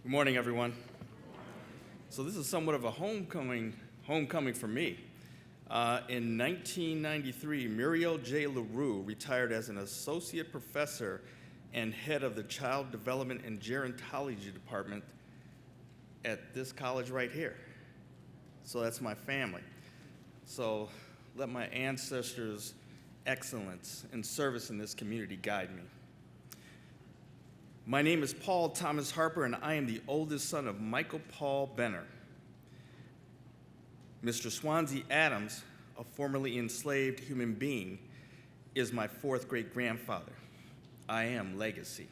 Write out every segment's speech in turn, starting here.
Good morning, everyone. So this is somewhat of a homecoming for me. In 1993, Muriel J. LaRue retired as an associate professor and head of the Child Development and Gerontology Department at this college right here. So that's my family. So let my ancestors' excellence and service in this community guide me. My name is Paul Thomas Harper, and I am the oldest son of Michael Paul Benner. Mr. Swansea Adams, a formerly enslaved human being, is my fourth great-grandfather. I am legacy.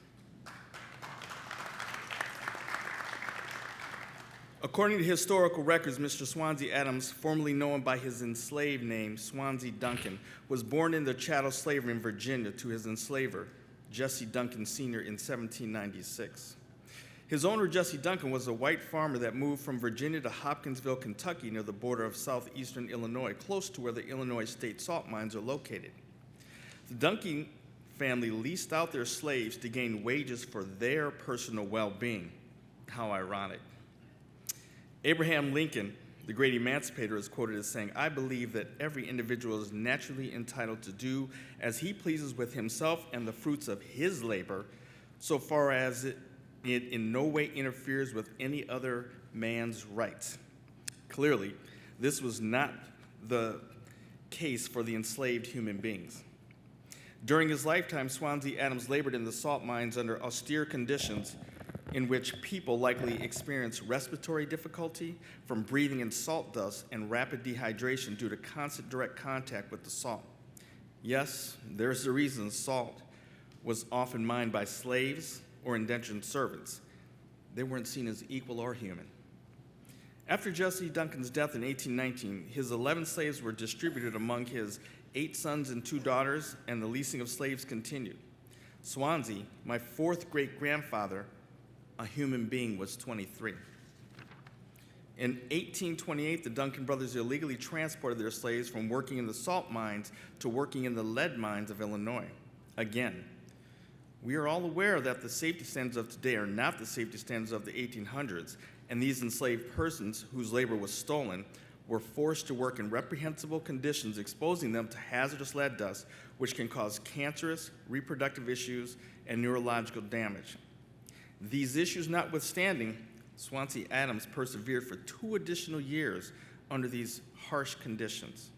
According to historical records, Mr. Swansea Adams, formerly known by his enslaved name, Swansea Duncan, was born into chattel slavery in Virginia to his enslaver, Jesse Duncan Sr. in 1796. His owner, Jesse Duncan, was a white farmer that moved from Virginia to Hopkinsville, Kentucky, near the border of southeastern Illinois, close to where the Illinois state salt mines are located. The Duncan family leased out their slaves to gain wages for their personal well-being. How ironic. Abraham Lincoln, the great emancipator, is quoted as saying, "I believe that every individual is naturally entitled to do as he pleases with himself and the fruits of his labor, so far as it in no way interferes with any other man's rights." Clearly, this was not the case for the enslaved human beings. During his lifetime, Swansea Adams labored in the salt mines under austere conditions in which people likely experienced respiratory difficulty from breathing in salt dust and rapid dehydration due to constant direct contact with the salt. Yes, there's a reason salt was often mined by slaves or indentured servants. They weren't seen as equal or human. After Jesse Duncan's death in 1819, his 11 slaves were distributed among his 8 sons and 2 daughters, and the leasing of slaves continued. Swansea, my fourth great-grandfather, a human being, was 23. In 1828, the Duncan brothers illegally transported their slaves from working in the salt mines to working in the lead mines of Illinois. Again, we are all aware that the safety standards of today are not the safety standards of the 1800s, and these enslaved persons whose labor was stolen were forced to work in reprehensible conditions, exposing them to hazardous lead dust, which can cause cancerous, reproductive issues, and neurological damage. These issues notwithstanding, Swansea Adams persevered for 2 additional years under these harsh conditions.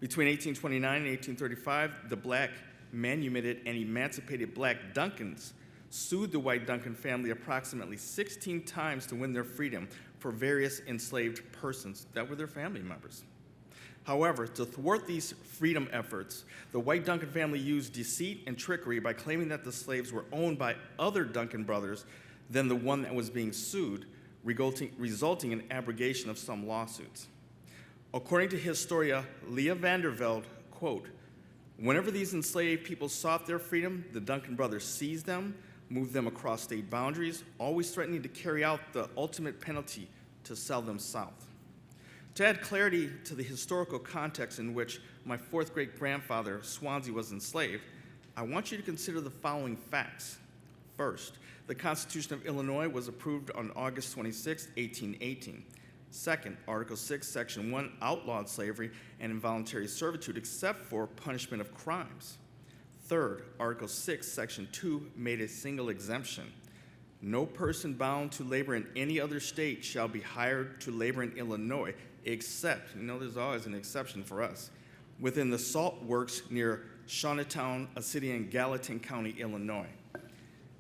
Between 1829 and 1835, the black manumitted and emancipated black Duncans sued the white Duncan family approximately 16 times to win their freedom for various enslaved persons that were their family members. However, to thwart these freedom efforts, the white Duncan family used deceit and trickery by claiming that the slaves were owned by other Duncan brothers than the one that was being sued, resulting in abrogation of some lawsuits. According to historia Leah Vandervelde, quote, "Whenever these enslaved people sought their freedom, the Duncan brothers seized them, moved them across state boundaries, always threatening to carry out the ultimate penalty to sell them south." To add clarity to the historical context in which my fourth great-grandfather, Swansea, was enslaved, I want you to consider the following facts. First, the Constitution of Illinois was approved on August 26, 1818. Second, Article 6, Section 1 outlawed slavery and involuntary servitude except for punishment of crimes. Third, Article 6, Section 2 made a single exemption. No person bound to labor in any other state shall be hired to labor in Illinois, except, there's always an exception for us, within the salt works near Shawneetown, a city in Gallatin County, Illinois.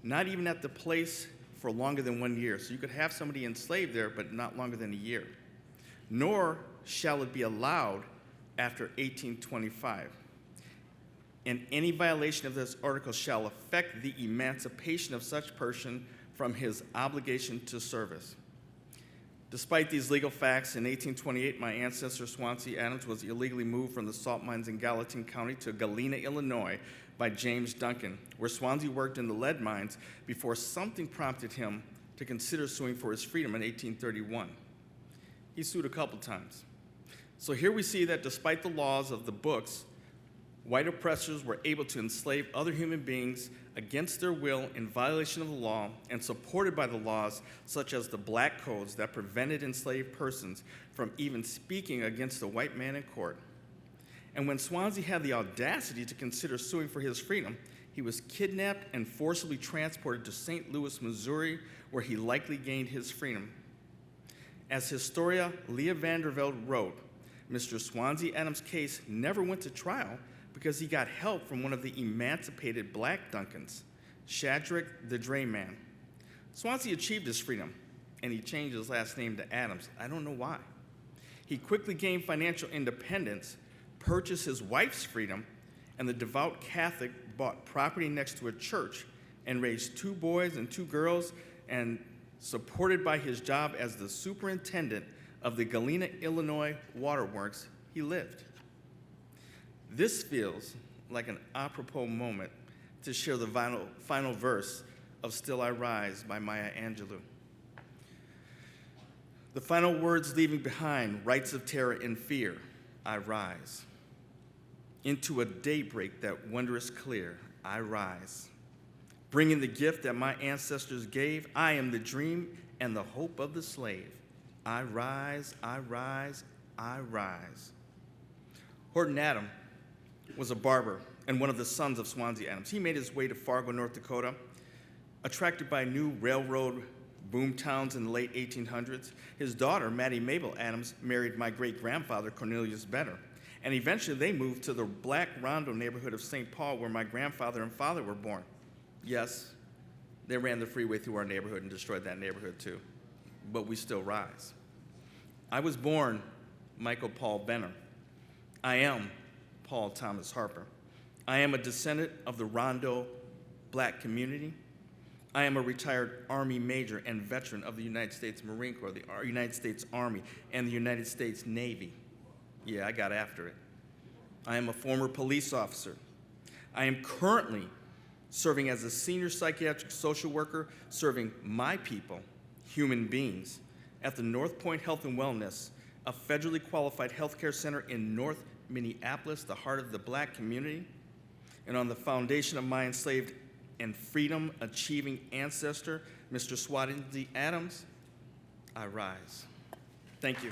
Not even at the place for longer than 1 year. So you could have somebody enslaved there, but not longer than a year. Nor shall it be allowed after 1825. And any violation of this article shall affect the emancipation of such person from his obligation to service. Despite these legal facts, in 1828, my ancestor Swansea Adams was illegally moved from the salt mines in Gallatin County to Galena, Illinois, by James Duncan, where Swansea worked in the lead mines before something prompted him to consider suing for his freedom in 1831. He sued a couple times. So here we see that despite the laws of the books, white oppressors were able to enslave other human beings against their will in violation of the law and supported by the laws such as the black codes that prevented enslaved persons from even speaking against the white man in court. And when Swansea had the audacity to consider suing for his freedom, he was kidnapped and forcibly transported to St. Louis, Missouri, where he likely gained his freedom. As historia Leah Vandervelde wrote, Mr. Swansea Adams' case never went to trial because he got help from one of the emancipated black Duncans, Shadrach the Drayman. Swansea achieved his freedom, and he changed his last name to Adams. I don't know why. He quickly gained financial independence, purchased his wife's freedom, and the devout Catholic bought property next to a church and raised 2 boys and 2 girls, and supported by his job as the superintendent of the Galena, Illinois waterworks, he lived. This feels like an apropos moment to share the final verse of Still I Rise by Maya Angelou. The final words leaving behind rites of terror and fear, I rise. Into a daybreak that wondrous clear, I rise. Bringing the gift that my ancestors gave, I am the dream and the hope of the slave. I rise, I rise, I rise. Horton Adam was a barber and one of the sons of Swansea Adams. He made his way to Fargo, North Dakota, attracted by new railroad boom towns in the late 1800s. His daughter, Mattie Mabel Adams, married my great-grandfather, Cornelius Benner, and eventually they moved to the Black Rondo neighborhood of St. Paul, where my grandfather and father were born. Yes, they ran the freeway through our neighborhood and destroyed that neighborhood too, but we still rise. I was born Michael Paul Benner. I am Paul Thomas Harper. I am a descendant of the Rondo black community. I am a retired Army major and veteran of the United States Marine Corps, the United States Army, and the United States Navy. Yeah, I got after it. I am a former police officer. I am currently serving as a senior psychiatric social worker, serving my people, human beings, at the North Point Health and Wellness, a federally qualified healthcare center in North Minneapolis, the heart of the black community. And on the foundation of my enslaved and freedom-achieving ancestor, Mr. Swansea Adams, I rise. Thank you.